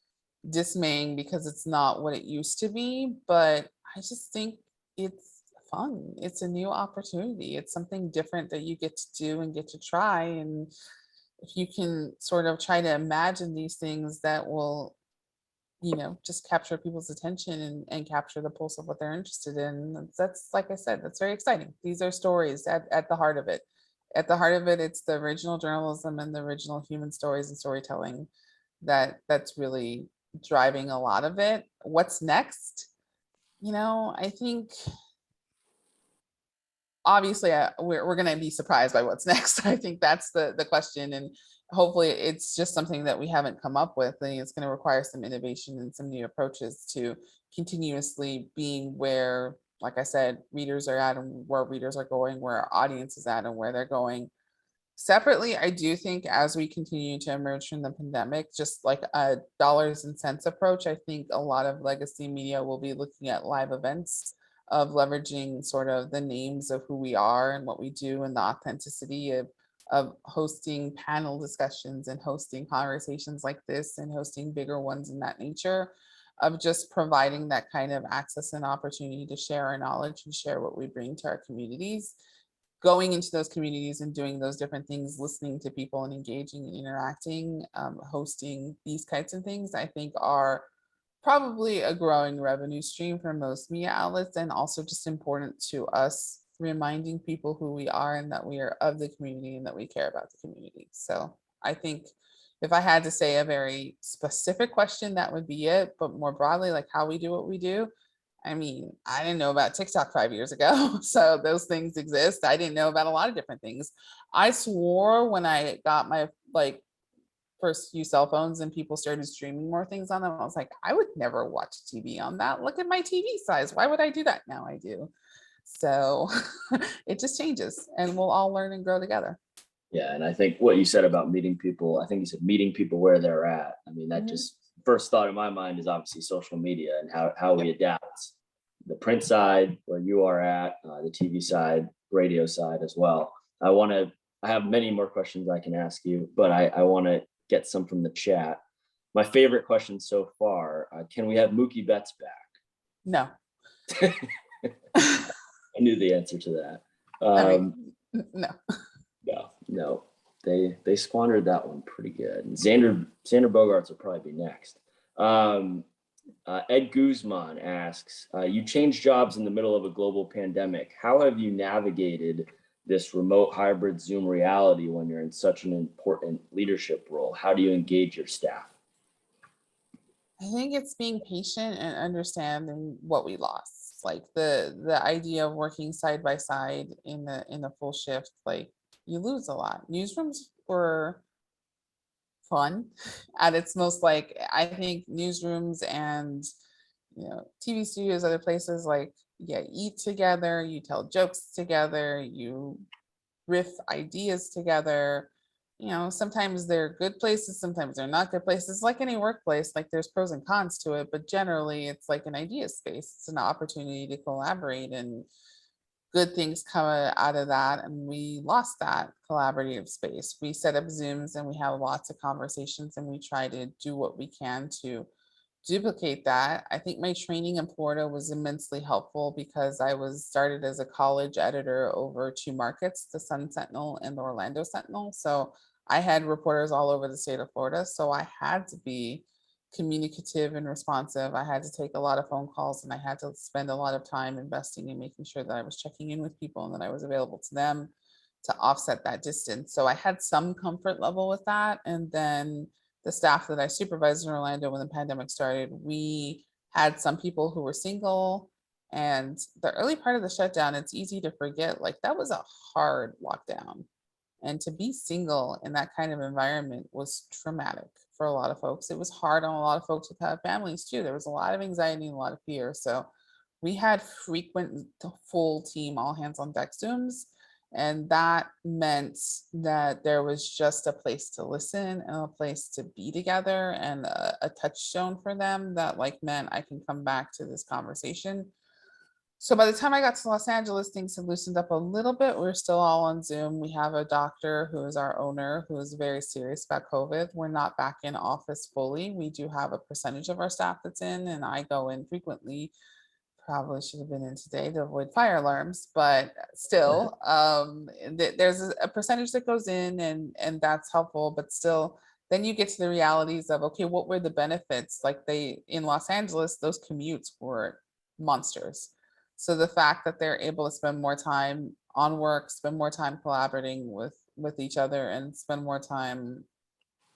dismaying because it's not what it used to be. But I just think it's fun. It's a new opportunity. It's something different that you get to do and get to try. And if you can sort of try to imagine these things that will, just capture people's attention and capture the pulse of what they're interested in. That's, like I said, that's very exciting. These are stories at the heart of it. At the heart of it, it's the original journalism and the original human stories and storytelling that's really driving a lot of it. What's next? I think obviously we're going to be surprised by what's next. I think that's the question. And hopefully it's just something that we haven't come up with. And it's going to require some innovation and some new approaches to continuously being where, like I said, readers are at and where readers are going, where our audience is at and where they're going. Separately, I do think as we continue to emerge from the pandemic, just like a dollars and cents approach, I think a lot of legacy media will be looking at live events, of leveraging sort of the names of who we are and what we do, and the authenticity of hosting panel discussions and hosting conversations like this and hosting bigger ones in that nature, of just providing that kind of access and opportunity to share our knowledge and share what we bring to our communities. Going into those communities and doing those different things, listening to people and engaging and interacting, hosting these kinds of things, I think are probably a growing revenue stream for most media outlets, and also just important to us, reminding people who we are and that we are of the community and that we care about the community. So I think if I had to say a very specific question, that would be it. But more broadly, like how we do what we do, I mean, I didn't know about TikTok 5 years ago. So those things exist. I didn't know about a lot of different things. I swore when I got my first few cell phones and people started streaming more things on them, I was like, I would never watch TV on that. Look at my TV size. Why would I do that? Now I do. So it just changes, and we'll all learn and grow together. Yeah, and I think what you said about meeting people, I think you said meeting people where they're at. I mean, that just first thought in my mind is obviously social media and how we adapt the print side where you are at, the TV side, radio side as well. I have many more questions I can ask you, but I want to get some from the chat. My favorite question so far, can we have Mookie Betts back? No. I knew the answer to that. No. No. They squandered that one pretty good. And Xander Bogaerts will probably be next. Ed Guzman asks, you changed jobs in the middle of a global pandemic. How have you navigated this remote hybrid Zoom reality when you're in such an important leadership role? How do you engage your staff? I think it's being patient and understanding what we lost. Like the idea of working side by side in the full shift, like you lose a lot. Newsrooms were fun at its most. Like, I think newsrooms and, TV studios, other places, like, yeah, eat together, you tell jokes together, you riff ideas together. Sometimes they're good places, sometimes they're not good places. Like any workplace, like there's pros and cons to it, but generally it's like an idea space. It's an opportunity to collaborate, and good things come out of that. And we lost that collaborative space. We set up Zooms and we have lots of conversations, and we try to do what we can to duplicate that. I think my training in Florida was immensely helpful because I was started as a college editor over two markets, the Sun Sentinel and the Orlando Sentinel. So I had reporters all over the state of Florida. So I had to be communicative and responsive. I had to take a lot of phone calls, and I had to spend a lot of time investing in making sure that I was checking in with people and that I was available to them to offset that distance. So I had some comfort level with that. And then the staff that I supervised in Orlando when the pandemic started, we had some people who were single. And the early part of the shutdown, it's easy to forget, like that was a hard lockdown. And to be single in that kind of environment was traumatic for a lot of folks. It was hard on a lot of folks who have families too. There was a lot of anxiety and a lot of fear. So we had frequent full team, all hands on deck Zooms. And that meant that there was just a place to listen and a place to be together, and a touchstone for them that like meant I can come back to this conversation. So by the time I got to Los Angeles, things had loosened up a little bit. We're still all on Zoom. We have a doctor who is our owner who is very serious about COVID. We're not back in office fully. We do have a percentage of our staff that's in, and I go in frequently. Probably should have been in today to avoid fire alarms, but still, there's a percentage that goes in, and that's helpful. But still, then you get to the realities of, okay, what were the benefits? Like they in Los Angeles, those commutes were monsters. So the fact that they're able to spend more time on work, spend more time collaborating with each other, and spend more time,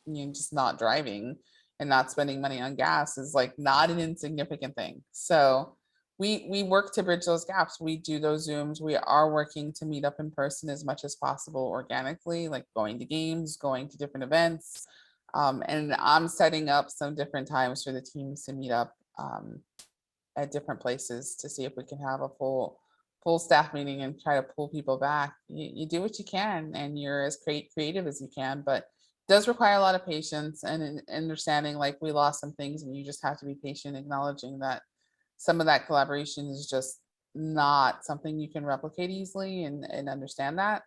just not driving and not spending money on gas is like not an insignificant thing. So we work to bridge those gaps. We do those Zooms. We are working to meet up in person as much as possible organically, like going to games, going to different events. And I'm setting up some different times for the teams to meet up at different places to see if we can have a full staff meeting and try to pull people back. You do what you can, and you're as creative as you can, but it does require a lot of patience and understanding, like we lost some things, and you just have to be patient, acknowledging that some of that collaboration is just not something you can replicate easily, and understand that.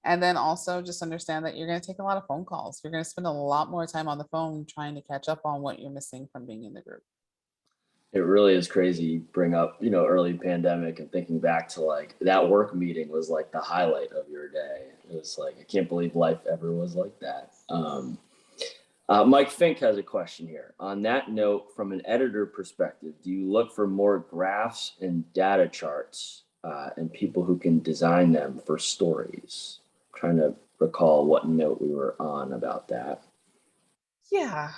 And then also just understand that you're going to take a lot of phone calls. You're going to spend a lot more time on the phone trying to catch up on what you're missing from being in the group. It really is crazy you bring up, early pandemic and thinking back to like that work meeting was like the highlight of your day. It was like, I can't believe life ever was like that. Mike Fink has a question here. On that note, from an editor perspective, do you look for more graphs and data charts and people who can design them for stories? I'm trying to recall what note we were on about that. Yeah,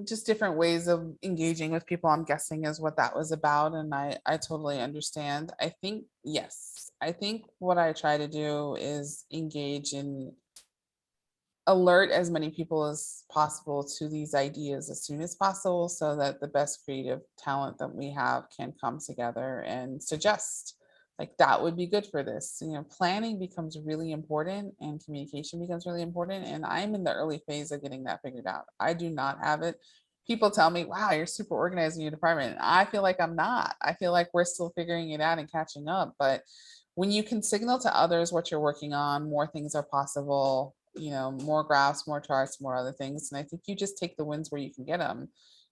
just different ways of engaging with people, I'm guessing, is what that was about. And I totally understand. I think, yes, I think what I try to do is engage and alert as many people as possible to these ideas as soon as possible, so that the best creative talent that we have can come together and suggest, like, that would be good for this. Planning becomes really important, and communication becomes really important, and I'm in the early phase of getting that figured out. I do not have it. People tell me, wow, you're super organized in your department. I feel like I'm not. I feel like we're still figuring it out and catching up. But when you can signal to others what you're working on, more things are possible. More graphs, more charts, more other things. And I think you just take the wins where you can get them.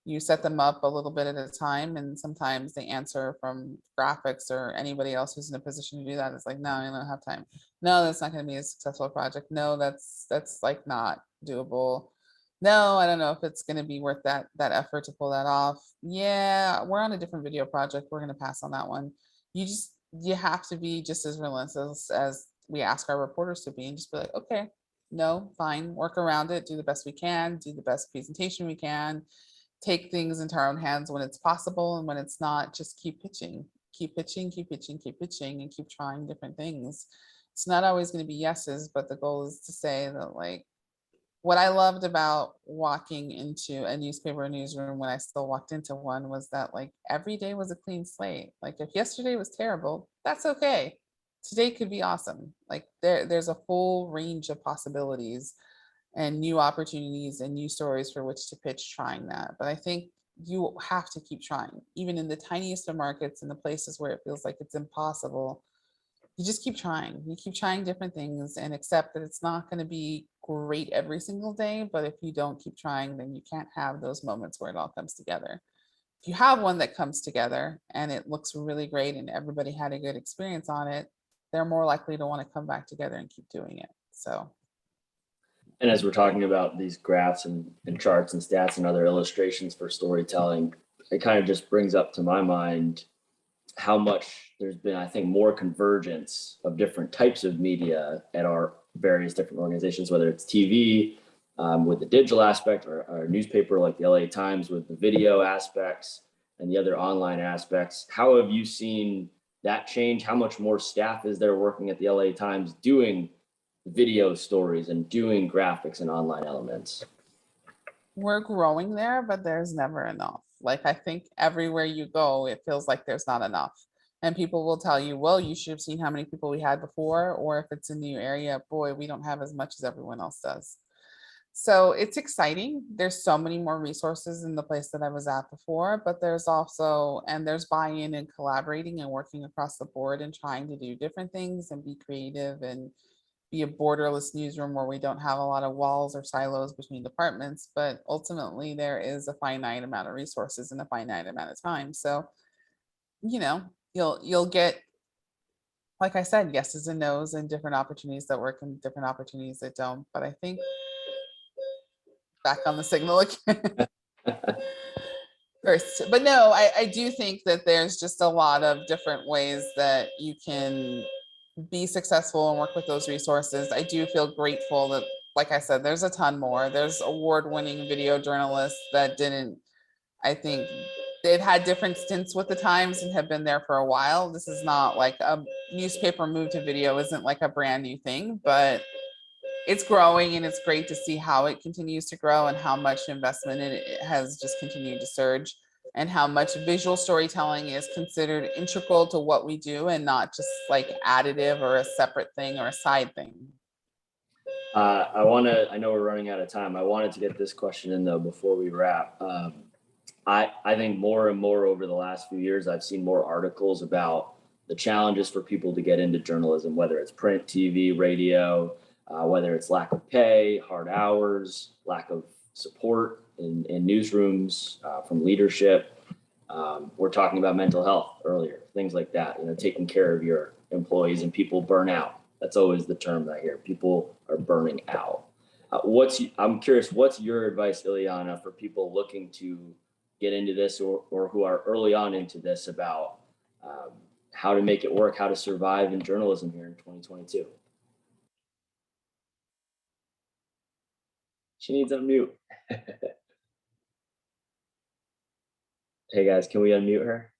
You set them up a little bit at a time, and sometimes the answer from graphics or anybody else who's in a position to do that is like, no, I don't have time. No, that's not going to be a successful project. No, that's like not doable. No, I don't know if it's going to be worth that effort to pull that off. Yeah, we're on a different video project. We're going to pass on that one. You have to be just as relentless as we ask our reporters to be, and just be like, okay, no, fine, work around it, do the best we can, do the best presentation we can, take things into our own hands when it's possible, and when it's not, just keep pitching, keep pitching, keep pitching, keep pitching, and keep trying different things. It's not always going to be yeses, but the goal is to say that, like, what I loved about walking into a newspaper newsroom when I still walked into one was that like every day was a clean slate. Like if yesterday was terrible, that's okay. Today could be awesome. Like there's a full range of possibilities and new opportunities and new stories for which to pitch trying that. But I think you have to keep trying, even in the tiniest of markets and the places where it feels like it's impossible. You just keep trying. You keep trying different things and accept that it's not going to be great every single day. But if you don't keep trying, then you can't have those moments where it all comes together. If you have one that comes together and it looks really great and everybody had a good experience on it, they're more likely to want to come back together and keep doing it. So And as we're talking about these graphs and charts and stats and other illustrations for storytelling, it kind of just brings up to my mind how much there's been, I think, more convergence of different types of media at our various different organizations, whether it's TV with the digital aspect, or a newspaper like the LA Times with the video aspects and the other online aspects. How have you seen that change? How much more staff is there working at the LA Times doing video stories and doing graphics and online elements? we're growing there, but there's never enough. Like I think everywhere you go, it feels like there's not enough. And people will tell you, well, you should have seen how many people we had before, or if it's a new area, boy, we don't have as much as everyone else does. So it's exciting. There's so many more resources in the place that I was at before, but there's also, and there's buy-in and collaborating and working across the board and trying to do different things and be creative and be a borderless newsroom where we don't have a lot of walls or silos between departments, but ultimately there is a finite amount of resources and a finite amount of time. So, you know, you'll get, like I said, yeses and nos and different opportunities that work and different opportunities that don't. But I think back on the signal again. First, but no, I do think that there's just a lot of different ways that you can be successful and work with those resources. I do feel grateful that, like I said, there's a ton more. There's award-winning video journalists that didn't, I think they've had different stints with the Times and have been there for a while. This is not like a newspaper move to video isn't like a brand new thing, but it's growing and it's great to see how it continues to grow and how much investment it has just continued to surge and how much visual storytelling is considered integral to what we do and not just like additive or a separate thing or a side thing. I know we're running out of time. I wanted to get this question in though before we wrap. I think more and more over the last few years, I've seen more articles about the challenges for people to get into journalism, whether it's print, TV, radio, whether it's lack of pay, hard hours, lack of support in newsrooms from leadership. We're talking about mental health earlier, things like that, taking care of your employees, and people burn out. That's always the term that I hear. People are burning out. I'm curious, what's your advice, Iliana, for people looking to get into this or who are early on into this about how to make it work, how to survive in journalism here in 2022? She needs to unmute. Hey guys, can we unmute her?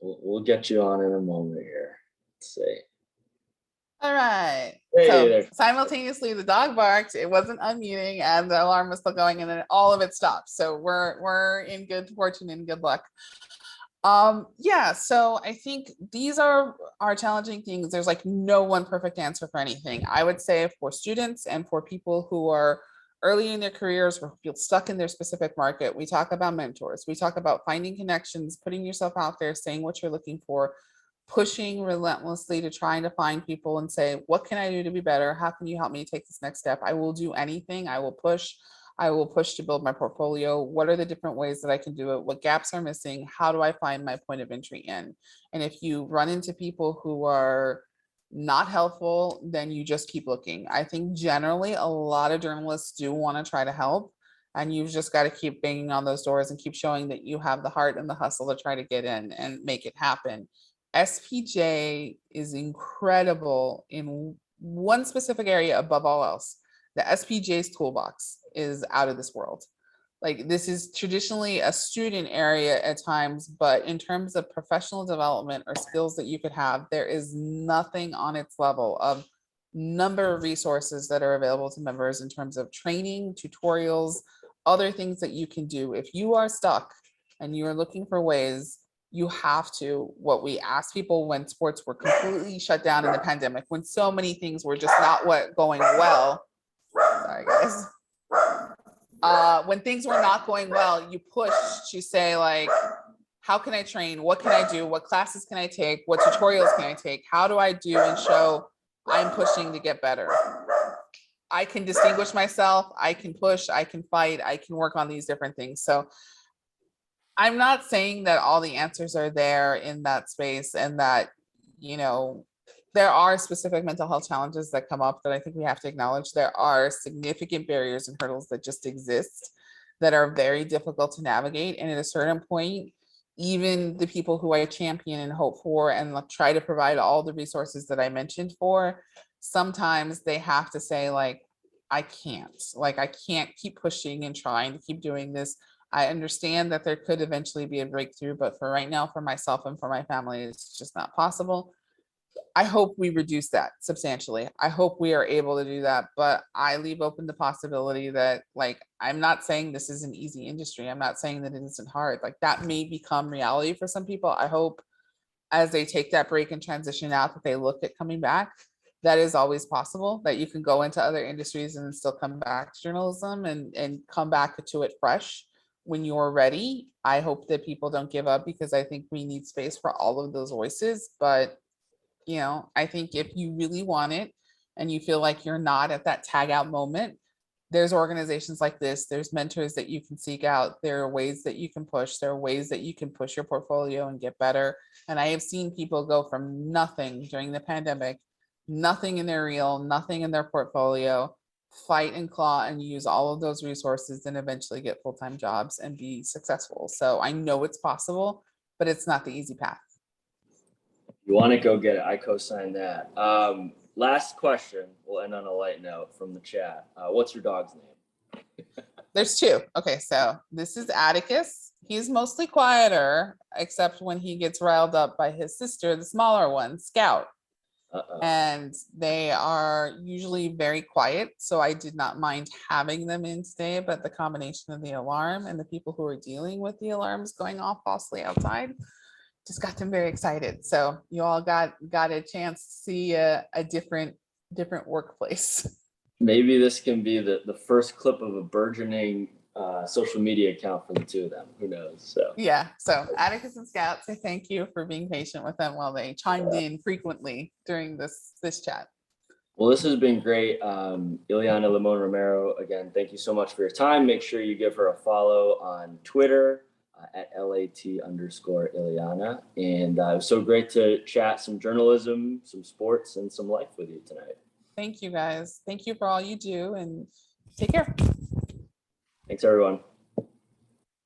We'll get you on in a moment here. Let's see. All right. Hey So there. simultaneously the dog barked, it wasn't unmuting, and the alarm was still going, and then all of it stopped. So we're in good fortune and good luck. Yeah, so I think these are challenging things. There's like no one perfect answer for anything. I would say for students and for people who are early in their careers or feel stuck in their specific market, we talk about mentors. We talk about finding connections, putting yourself out there, saying what you're looking for, pushing relentlessly to trying to find people and say, what can I do to be better? How can you help me take this next step? I will do anything. I will push to build my portfolio. What are the different ways that I can do it? What gaps are missing? How do I find my point of entry in? And if you run into people who are not helpful, then you just keep looking. I think generally a lot of journalists do want to try to help, and you've just got to keep banging on those doors and keep showing that you have the heart and the hustle to try to get in and make it happen. SPJ is incredible in one specific area above all else. The SPJ's toolbox is out of this world. Like, this is traditionally a student area at times, but in terms of professional development or skills that you could have, there is nothing on its level of number of resources that are available to members in terms of training, tutorials, other things that you can do. If you are stuck and you are looking for ways, you have to, what we asked people when sports were completely shut down in the pandemic, when so many things were just not going well. Sorry, guys. When things were not going well, you pushed to say, like, how can I train? What can I do? What classes can I take? What tutorials can I take? How do I do and show I'm pushing to get better? I can distinguish myself. I can push. I can fight. I can work on these different things. So I'm not saying that all the answers are there in that space, and that, you know, there are specific mental health challenges that come up that I think we have to acknowledge. There are significant barriers and hurdles that just exist that are very difficult to navigate. And at a certain point, even the people who I champion and hope for and try to provide all the resources that I mentioned for, sometimes they have to say, like, I can't keep pushing and trying to keep doing this. I understand that there could eventually be a breakthrough, but for right now, for myself and for my family, it's just not possible. I hope we reduce that substantially. I hope we are able to do that, but I leave open the possibility that, like, I'm not saying this is an easy industry. I'm not saying that it isn't hard. Like, that may become reality for some people. I hope as they take that break and transition out, that they look at coming back. That is always possible, that you can go into other industries and still come back to journalism and come back to it fresh when you're ready. I hope that people don't give up, because I think we need space for all of those voices. But, you know, I think if you really want it and you feel like you're not at that tag out moment, there's organizations like this, there's mentors that you can seek out, there are ways that you can push, there are ways that you can push your portfolio and get better. And I have seen people go from nothing during the pandemic, nothing in their reel, nothing in their portfolio, fight and claw and use all of those resources and eventually get full-time jobs and be successful. So I know it's possible, but it's not the easy path. You want to go get it. I co-sign that. Last question. We'll end on a light note from the chat. What's your dog's name? There's two. Okay, so this is Atticus. He's mostly quieter, except when he gets riled up by his sister, the smaller one, Scout. And they are usually very quiet, so I did not mind having them in today, but the combination of the alarm and the people who are dealing with the alarms going off falsely outside just got them very excited. So you all got a chance to see a different workplace. Maybe this can be the first clip of a burgeoning social media account for the two of them. Who knows? So yeah. So Atticus and Scout, say thank you for being patient with them while they chimed in frequently during this chat. Well, this has been great. Iliana Limón Romero, again, thank you so much for your time. Make sure you give her a follow on Twitter at @LAT_Iliana. And it was so great to chat some journalism, some sports, and some life with you tonight. Thank you, guys. Thank you for all you do, and take care. Thanks, everyone.